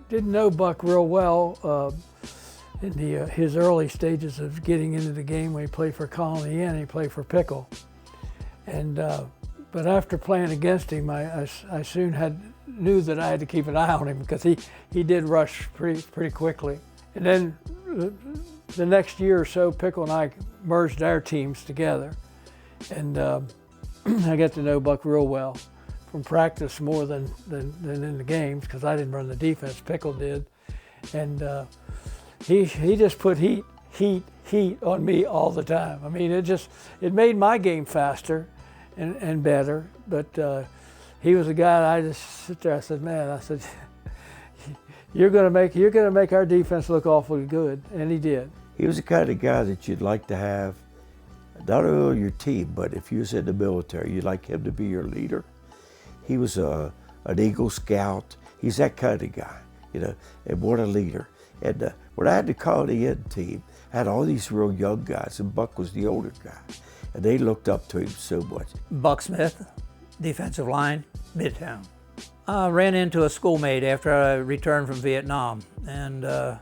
didn't know Buck real well in his early stages of getting into the game when he played for Colony Inn. He played for Pickle, and but after playing against him, I soon knew that I had to keep an eye on him because he did rush pretty quickly. And then the next year or so, Pickle and I merged our teams together, and I got to know Buck real well from practice more than in the games, because I didn't run the defense, Pickle did. And he just put heat on me all the time. I mean, it made my game faster and better, but he was a guy that I just sit there, I said, man, I said, you're gonna make our defense look awfully good, and he did. He was the kind of guy that you'd like to have, not only on your team, but if you was in the military, you'd like him to be your leader. He was an Eagle Scout. He's that kind of guy, you know, and what a leader. And when I had the Colony Inn team, I had all these real young guys, and Buck was the older guy, and they looked up to him so much. Buck Smith, defensive line, Midtown. I ran into a schoolmate after I returned from Vietnam, and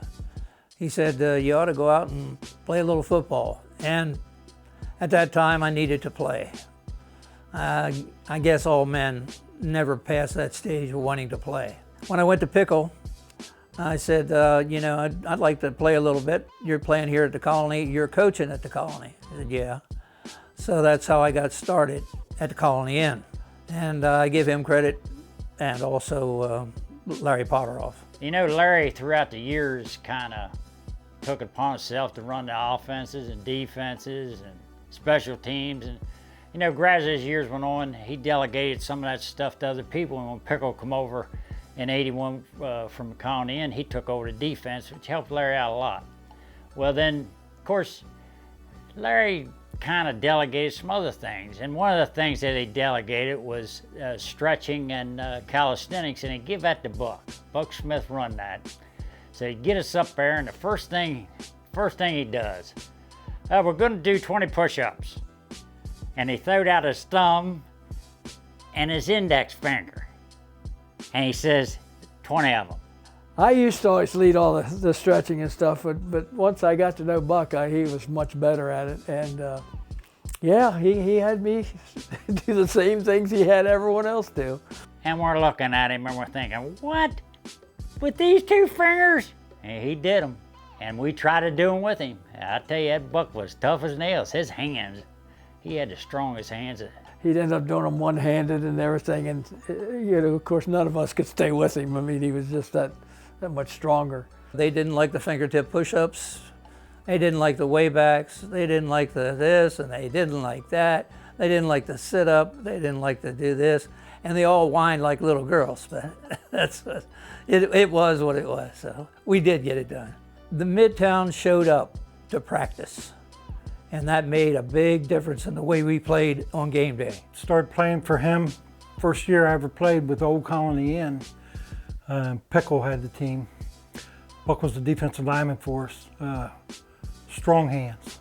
he said, you ought to go out and play a little football. And at that time, I needed to play. I guess all men never pass that stage of wanting to play. When I went to Pickle, I said, you know, I'd like to play a little bit. You're playing here at the Colony, you're coaching at the Colony. I said, yeah. So that's how I got started at the Colony Inn. And I give him credit, and also Larry Potteroff. You know, Larry throughout the years kind of took it upon himself to run the offenses and defenses and special teams. And you know, gradually as years went on, he delegated some of that stuff to other people. And when Pickle come over in '81 from the Colony Inn, he took over the defense, which helped Larry out a lot. Well then, of course, Larry kind of delegated some other things. And one of the things that he delegated was stretching and calisthenics, and he gave that to Buck. Buck Smith run that. So he'd get us up there, and the first thing he does, we're gonna do 20 push-ups. And he throwed out his thumb and his index finger. And he says, 20 of them. I used to always lead all the stretching and stuff, but once I got to know Buck, he was much better at it. And yeah, he had me do the same things he had everyone else do. And we're looking at him and we're thinking, what? With these two fingers? And he did them. And we tried to do them with him. I tell you, that Buck was tough as nails. His hands, he had the strongest hands. He'd end up doing them one-handed and everything. And you know, of course, none of us could stay with him. I mean, he was just that much stronger. They didn't like the fingertip push-ups. They didn't like the waybacks. They didn't like the this, and they didn't like that. They didn't like the sit-up. They didn't like to do this. And they all whined like little girls, but it was what it was. So we did get it done. The Midtown showed up to practice, and that made a big difference in the way we played on game day. Started playing for him. First year I ever played with Old Colony Inn. Pickle had the team. Buck was the defensive lineman for us. Strong hands,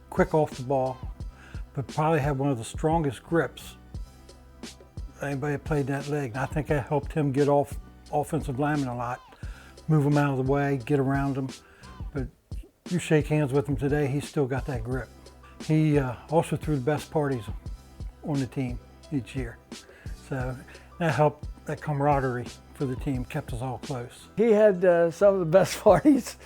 quick off the ball, but probably had one of the strongest grips anybody that played that leg. And I think that helped him get off offensive linemen a lot, move them out of the way, get around them. But you shake hands with him today, he's still got that grip. He also threw the best parties on the team each year. So that helped, that camaraderie for the team kept us all close. He had some of the best parties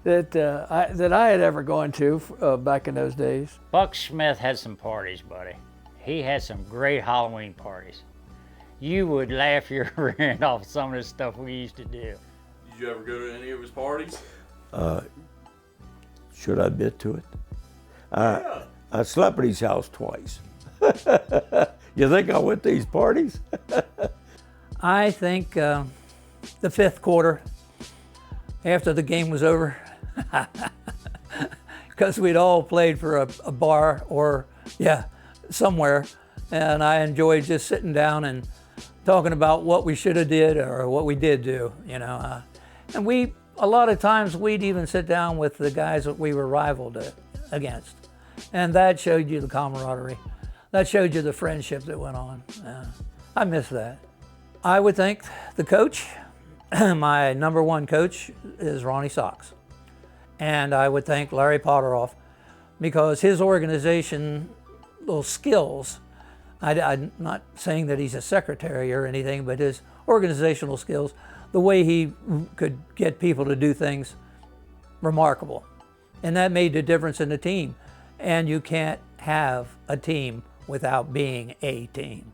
that I had ever gone to back in those days. Buck Smith had some parties, buddy. He had some great Halloween parties. You would laugh your rear end off some of the stuff we used to do. Did you ever go to any of his parties? Should I admit to it? Yeah. I slept at his house twice. You think I went to these parties? I think the fifth quarter, after the game was over, because we'd all played for a bar or, somewhere, and I enjoyed just sitting down and talking about what we should have did or what we did do, you know. And a lot of times we'd even sit down with the guys that we were rivaled against. And that showed you the camaraderie. That showed you the friendship that went on. I miss that. I would think the coach my number one coach is Ronnie Sox. And I would thank Larry Potteroff because his organizational skills, I'm not saying that he's a secretary or anything, but his organizational skills, the way he could get people to do things, remarkable. And that made the difference in the team. And you can't have a team without being a team.